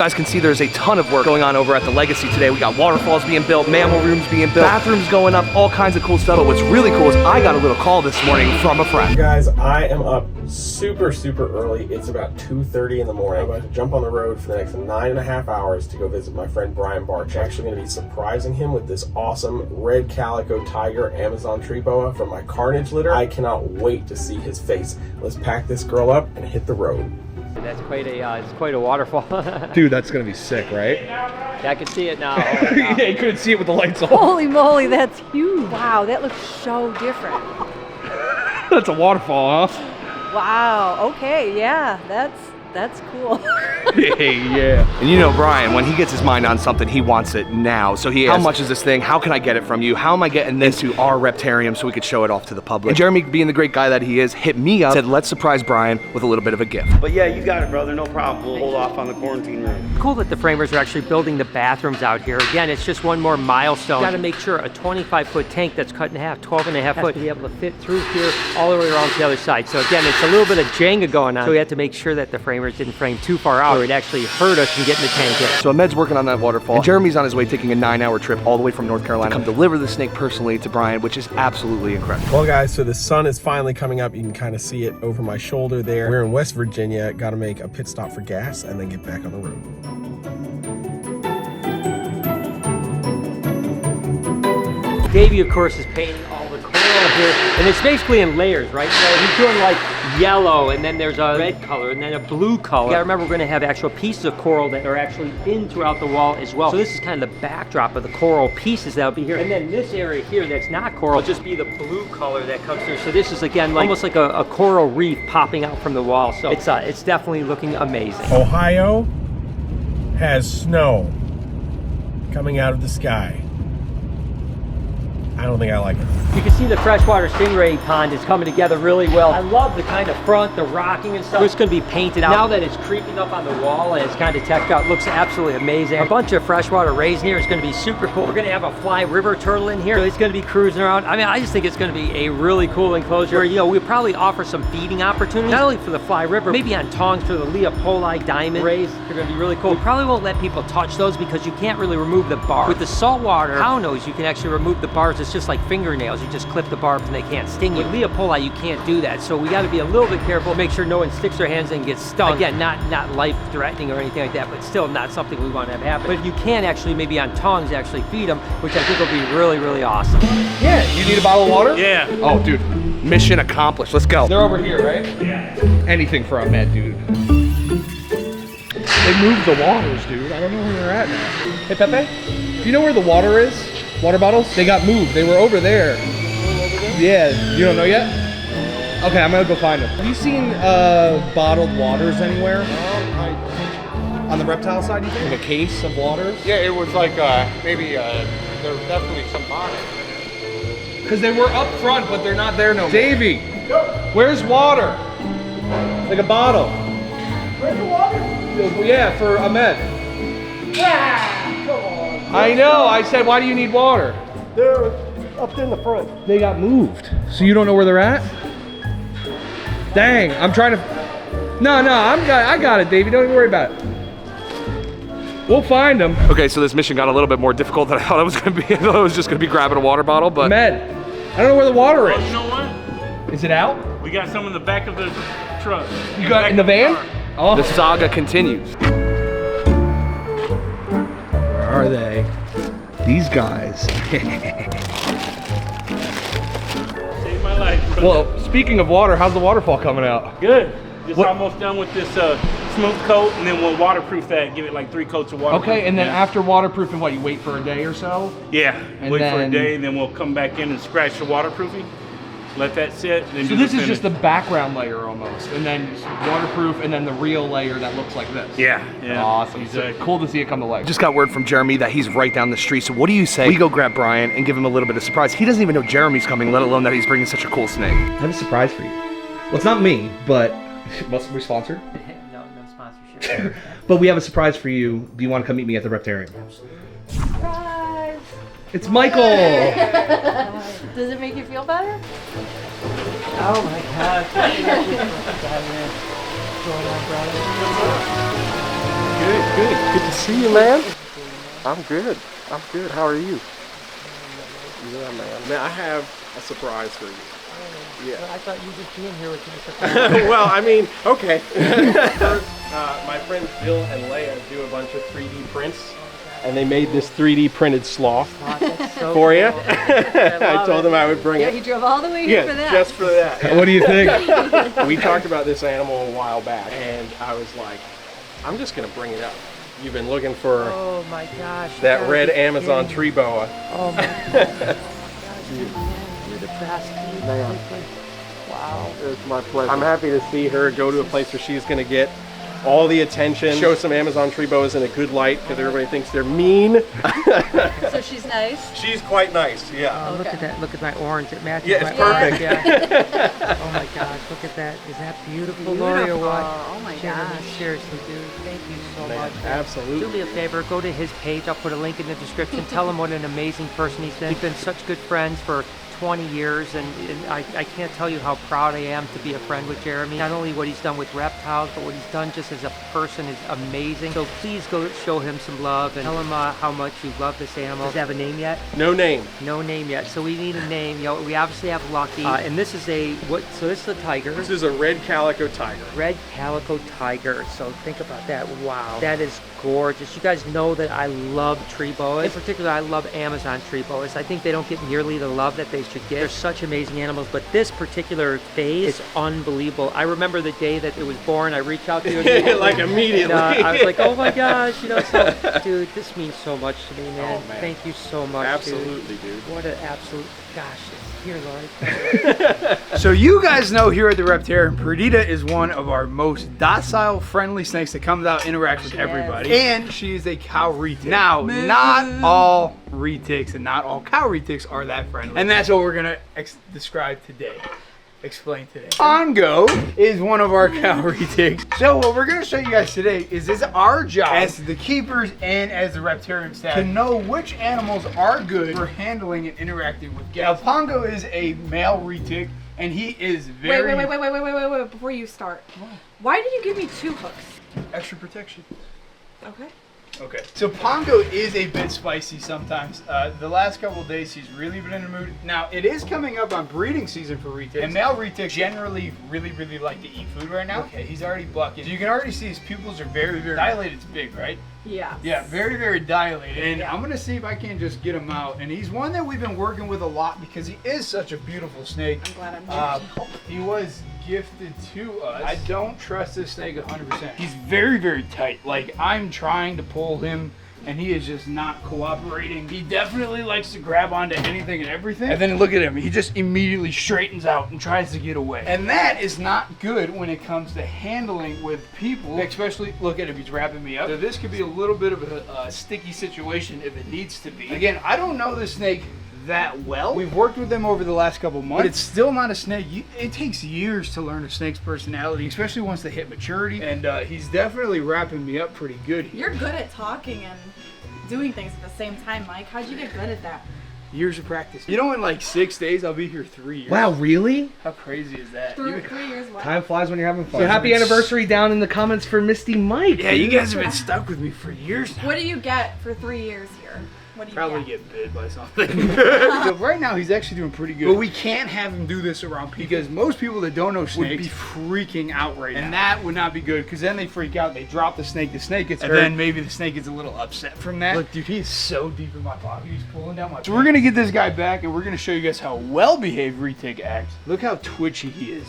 You guys can see there's a ton of work going on over at the Legacy today. We got waterfalls being built, mammal rooms being built, bathrooms going up, all kinds of cool stuff. But what's really cool is I got a little call this morning from a friend. Guys, I am up super early. It's about 2:30 in the morning. I'm about to jump on the road for the next 9.5 hours to go visit my friend Brian Barczyk. I'm actually going to be surprising him with this awesome red calico tiger Amazon tree boa from my carnage litter. I cannot wait to see his face. Let's pack this girl up and hit the road. That's quite a, it's quite a waterfall. Dude, that's gonna be sick, right? Yeah, I can see it now. Yeah, you couldn't see it with the lights on. Holy moly, that's huge. Wow, that looks so different. That's a waterfall, huh? Wow, okay, yeah, that's cool. Yeah. And you know Brian, when he gets his mind on something, he wants it now. So he asks, how much is this thing? How can I get it from you? How am I getting this to our reptarium so we could show it off to the public? And Jeremy, being the great guy that he is, hit me up, said let's surprise Brian with a little bit of a gift. But yeah, you got it, brother. No problem. We'll hold off on the quarantine room. Cool that the framers are actually building the bathrooms out here. Again, it's just one more milestone. Got to make sure a 25-foot tank that's cut in half, 12.5 foot, to be able to fit through here all the way around to the other side. So again, it's a little bit of Jenga going on. So we had to make sure that the framers didn't frame too far out or it actually hurt us from getting the tank in. So Ahmed's working on that waterfall, and Jeremy's on his way taking a 9-hour trip all the way from North Carolina to come deliver the snake personally to Brian, which is absolutely incredible. Well guys, so the sun is finally coming up. You can kind of see it over my shoulder there. We're in West Virginia. Got to make a pit stop for gas and then get back on the road. Davey, of course, is painting all the coral here, and it's basically in layers, right? So he's doing like yellow, and then there's a red color, and then a blue color. You gotta remember, we're gonna have actual pieces of coral that are actually in throughout the wall as well. So this is kind of the backdrop of the coral pieces that'll be here. And then this area here that's not coral will just be the blue color that comes through. So this is, again, like almost like a coral reef popping out from the wall. So it's definitely looking amazing. Ohio has snow coming out of the sky. I don't think I like it. You can see the freshwater stingray pond is coming together really well. I love the kind of front, the rocking and stuff. It's going to be painted out. Now that it's creeping up on the wall and it's kind of teched out, it looks absolutely amazing. A bunch of freshwater rays in here is going to be super cool. We're going to have a fly river turtle in here. So it's going to be cruising around. I mean, I just think it's going to be a really cool enclosure. You know, we'll probably offer some feeding opportunities, not only for the fly river, maybe on tongs for the Leopoli diamond rays. They're going to be really cool. We probably won't let people touch those because you can't really remove the bar. With the saltwater cow-nose, you can actually remove the bars. It's just like fingernails. You just clip the barbs and they can't sting you. With Leopoli, you can't do that. So we got to be a little bit careful, make sure no one sticks their hands in and gets stung. Again, not life-threatening or anything like that, but still not something we want to have happen. But you can actually, maybe on tongs, actually feed them, which I think will be really, really awesome. Yeah, you need a bottle of water? Yeah. Oh, dude, mission accomplished. Let's go. They're over here, right? Yeah. Anything for Ahmed, dude. They moved the waters, dude. I don't know where they're at now. Hey, Pepe, do you know where the water is? Water bottles? They got moved. They were over there. Yeah, you don't know yet? Okay, I'm gonna go find them. Have you seen bottled waters anywhere? On the reptile side, you think? Like a case of water? Yeah, it was like maybe there was definitely some bottles. Because they were up front, but they're not there no more. Davey, where's water? Like a bottle. Where's the water? Yeah, for Ahmed. Ah, come on. I know, I said, why do you need water? They're up in the front. They got moved. So you don't know where they're at? Dang, I'm trying to. No, I got it, Davey. Don't even worry about it. We'll find them. Okay, so this mission got a little bit more difficult than I thought it was gonna be. I thought it was just gonna be grabbing a water bottle, but Ahmed, I don't know where the water is. You know what? Is it out? We got some in the back of the truck. You got it in the van? Oh. The saga continues. Where are they? These guys. Saved my life, brother. Well, speaking of water, how's the waterfall coming out? Good. Just What? almost done with this smooth coat, and then we'll waterproof that, give it like 3 coats of water. Okay, and then after waterproofing, what, you wait for a day or so? Yeah, And wait for a then- day, and then we'll come back in and scratch the waterproofing. Let that sit. Then So this is just the background layer almost, and then waterproof, and then the real layer that looks like this. Yeah. Awesome. Exactly. So cool to see it come to life. Just got word from Jeremy that he's right down the street. So what do you say we go grab Brian and give him a little bit of surprise? He doesn't even know Jeremy's coming, let alone that he's bringing such a cool snake. I have a surprise for you. Well, it's not me, but must we sponsored? No sponsorship. But we have a surprise for you. Do you want to come meet me at the Reptarium? Surprise! It's Michael! Does it make you feel better? Oh my God. Good to see you, man. I'm good. How are you? Yeah, man. Man, I have a surprise for you. Yeah. I thought you just being here with me. Well, I mean, okay. First, my friends Bill and Leia do a bunch of 3D prints, and they made this 3D printed sloth So for you. cool. I told them I would bring Yeah, it. he drove all the way here for that. Just for that. What do you think? We talked about this animal a while back, and I was like, I'm just gonna bring it up. You've been looking for Oh my gosh. you that gotta red be Amazon kidding tree me. boa. Oh my gosh. You're the best. Man. Wow. It's my pleasure. I'm happy to see her go to a place where she's gonna get all the attention, show some Amazon tree boas in a good light because everybody thinks they're mean. So she's nice. She's quite nice, yeah. Oh, look at that. Look at my orange. It matches Yeah, my it's perfect. orange. Yeah. Oh my gosh. Look at that. Is that beautiful, Lori, or what? Oh my Jeremy, gosh. seriously, dude. Thank you so much. Do Absolutely. me a favor, go to his page. I'll put a link in the description. Tell him what an amazing person he's been. We've been such good friends for 20 years, and I can't tell you how proud I am to be a friend with Jeremy. Not only what he's done with reptiles, but what he's done just as a person is amazing. So please go show him some love and tell him how much you love this animal. Does it have a name yet? No name. No name yet. So we need a name. You know, we obviously have Lucky, and this is so this is a tiger. This is a red calico tiger. Red calico tiger. So think about that. Wow, that is gorgeous. You guys know that I love tree boas. In particular, I love Amazon tree boas. I think they don't get nearly the love that they should get. They're such amazing animals, but this particular phase is unbelievable. I remember the day that it was born. I reached out to you Like immediately. and, I was like, oh my gosh, you know. So, dude, this means so much to me, man. Oh, man. Thank you so much, Absolutely, dude. What an absolute gosh. Here, Lori. So you guys know here at the Reptarium, Perdita is one of our most docile, friendly snakes that comes out and interacts with everybody. And she is a cow retic. Now, not all retics and not all cow retics are that friendly. And that's what we're gonna describe today. Explain today. Pongo is one of our cow retics. So what we're gonna show you guys today is our job as the keepers and as the Reptarium staff to know which animals are good for handling and interacting with guests. Now Pongo is a male retic and he is very Wait, before you start. Why did you give me 2 hooks? extra protection. Okay. Okay. So Pongo is a bit spicy sometimes. The last couple of days he's really been in the mood. Now it is coming up on breeding season for retics, and male retics generally really like to eat food right now. Okay, he's already bucking. So you can already see his pupils are very dilated. It's big, right? Yeah. Yeah, very dilated. And I'm gonna see if I can just get him out. And he's one that we've been working with a lot because he is such a beautiful snake. I'm glad I'm here to help. He was gifted to us. I don't trust this snake 100%. He's very tight. Like I'm trying to pull him and he is just not cooperating. He definitely likes to grab onto anything and everything. And then look at him. He just immediately straightens out and tries to get away. And that is not good when it comes to handling with people. Especially, look at him. He's wrapping me up. So this could be a little bit of a sticky situation if it needs to be. Again, I don't know this snake that well. We've worked with them over the last couple months, but it's still not a snake. It takes years to learn a snake's personality, especially once they hit maturity. And he's definitely wrapping me up pretty good here. You're good at talking and doing things at the same time, Mike. How'd you get good at that? Years of practice. You know, in like 6 days, I'll be here 3 years. Wow, really? How crazy is that? 3 years. Wow. Time flies when you're having fun. So happy anniversary down in the comments for Misty Mike. Yeah, you guys have been stuck with me for years now. What do you get for 3 years here? What do you Probably get? get bit by something. So right now he's actually doing pretty good. But we can't have him do this around people because most people that don't know snakes would be freaking out right now. And that would not be good because then they freak out. They drop the snake gets hurt. And then maybe the snake gets a little upset from that. Look, dude, he's so deep in my pocket. He's pulling down my pants. So we're going to get this guy back and we're going to show you guys how well-behaved retic acts. Look how twitchy he is.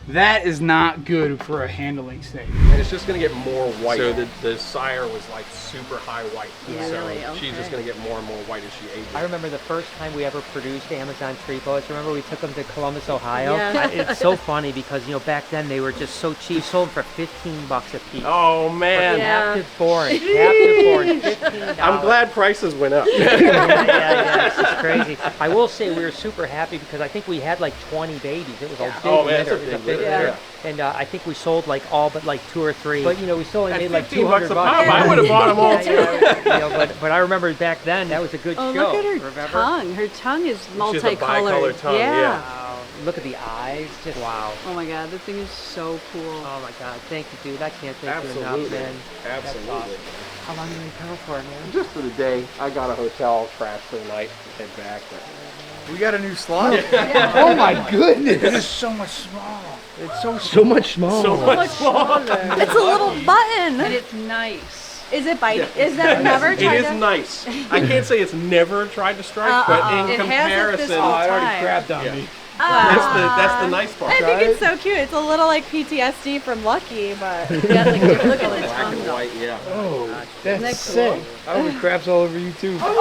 That is not good for a handling snake. And it's just going to get more white. So the sire was like super high white. Yeah, so really? Okay. she's just going to get more and more white as she ages. I remember the first time we ever produced Amazon tree boas. Remember we took them to Columbus, Ohio? Yeah. It's so funny because, you know, back then they were just so cheap. We sold them for $15 a piece. Oh man. Yeah. Captive born, $15. I'm glad prices went up. yeah, this is crazy. I will say we were super happy because I think we had like 20 babies. It was a big Oh, man, litter. that's a It was big litter. litter. And I think we sold like all but like 2 or 3. But you know, we still only made like $15 $200. a pop. I would have bought them all too. You know, but I remember back then that was a good Oh, show. look at her remember? tongue. Her tongue is She has a multicolored. bicolored tongue, yeah. Look at the eyes. Just wow. Oh my God, this thing is so cool. Oh my God. Thank you, dude. I can't thank you enough, Absolutely. man. Absolutely. That's awesome. How long are you in peril for, man? Just for the day. I got a hotel crash for the night. Head back. But We got a new slot. Oh my goodness. This is so much smaller. It's So much small. so much smaller. It's a little button. And it's nice. Is it bite? Is that never It tried is to? nice. I can't say it's never tried to strike, but in It hasn't this comparison, whole Oh, it already time. crapped on Yeah. me. that's the nice part. I think it's so cute. It's a little like PTSD from Lucky, but yeah, like look at the Black tongue. and white, yeah. Oh, Isn't that's that sick. I hope it craps all over you too. On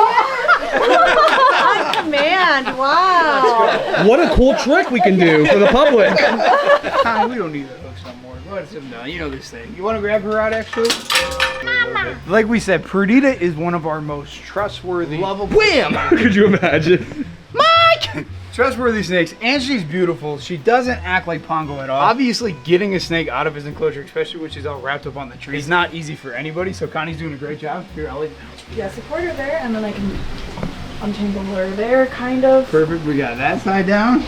command. Wow. What a cool trick we can do for the public. We don't need the hooks no more. Let him know. You know this thing. You want to grab her out actually? Like we said, Perdita is one of our most trustworthy, lovable. Wham! Could you imagine? Trustworthy snakes, and she's beautiful. She doesn't act like Pongo at all. Obviously, getting a snake out of his enclosure, especially when she's all wrapped up on the tree, is not easy for anybody. So Connie's doing a great job. Here, I'll lay it down. Yeah, support her there, and then I can untangle her there, kind of. Perfect. We got that side down.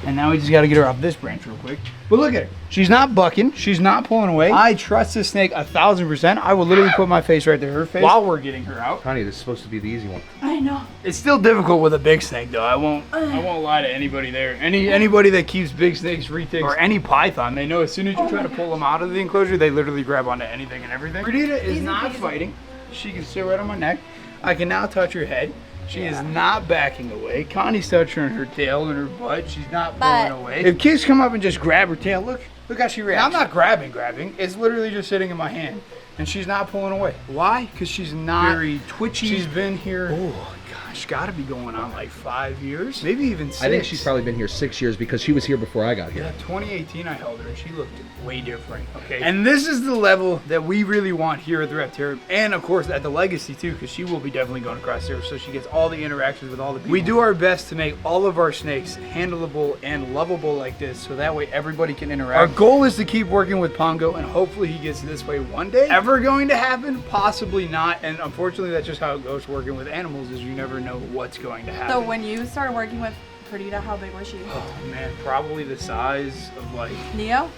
And now we just got to get her off this branch real quick. But look at her. She's not bucking. She's not pulling away. I trust this snake 1000%. I will literally put my face right to her face while we're getting her out. Connie, this is supposed to be the easy one. I know. It's still difficult with a big snake, though. I won't lie to anybody there. Anybody that keeps big snakes, retics, or any python, they know as soon as you try to pull them out of the enclosure, they literally grab onto anything and everything. Perdita is not fighting. She can sit right on my neck. I can now touch her head. She is not backing away. Connie's touching her tail and her butt. She's not pulling away. If kids come up and just grab her tail, look how she reacts. I'm not grabbing. It's literally just sitting in my hand. And she's not pulling away. Why? Because she's not very twitchy. She's been here, oh gosh, gotta be going on like 5 years. Maybe even 6. I think she's probably been here 6 years because she was here before I got here. Yeah, 2018 I held her and she looked way different, okay? And this is the level that we really want here at the Reptarium, and of course at the Legacy too, because she will be definitely going across there, so she gets all the interactions with all the people. We do our best to make all of our snakes handleable and lovable like this, so that way everybody can interact. Our goal is to keep working with Pongo, and hopefully he gets this way one day. Ever going to happen? Possibly not, and unfortunately that's just how it goes working with animals, is you never know what's going to happen. So when you started working with Perdita, how big was she? Oh man, probably the size of like... Neo?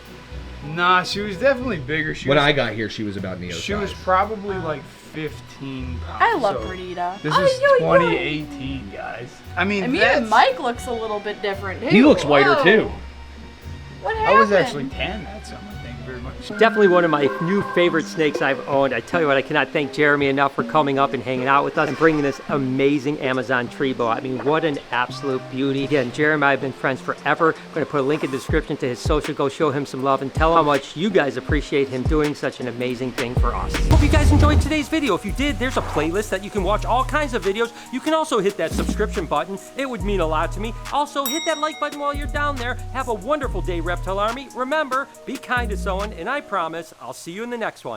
Nah, she was definitely bigger. When I got here, she was about Neo's She was size. probably like 15 pounds. I love so Perdita. This is 2018, guys. I mean, And that's... Mike looks a little bit different. Too. He looks whiter Whoa. too. What happened? I was actually tan that summer. Thank you very much. Definitely one of my new favorite snakes I've owned. I tell you what, I cannot thank Jeremy enough for coming up and hanging out with us and bringing this amazing Amazon tree boa. I mean, what an absolute beauty. Again, Jeremy and I have been friends forever. I'm going to put a link in the description to his social. Go show him some love and tell him how much you guys appreciate him doing such an amazing thing for us. Hope you guys enjoyed today's video. If you did, there's a playlist that you can watch all kinds of videos. You can also hit that subscription button. It would mean a lot to me. Also, hit that like button while you're down there. Have a wonderful day, Reptile Army. Remember, be kind to someone, and I promise I'll see you in the next one.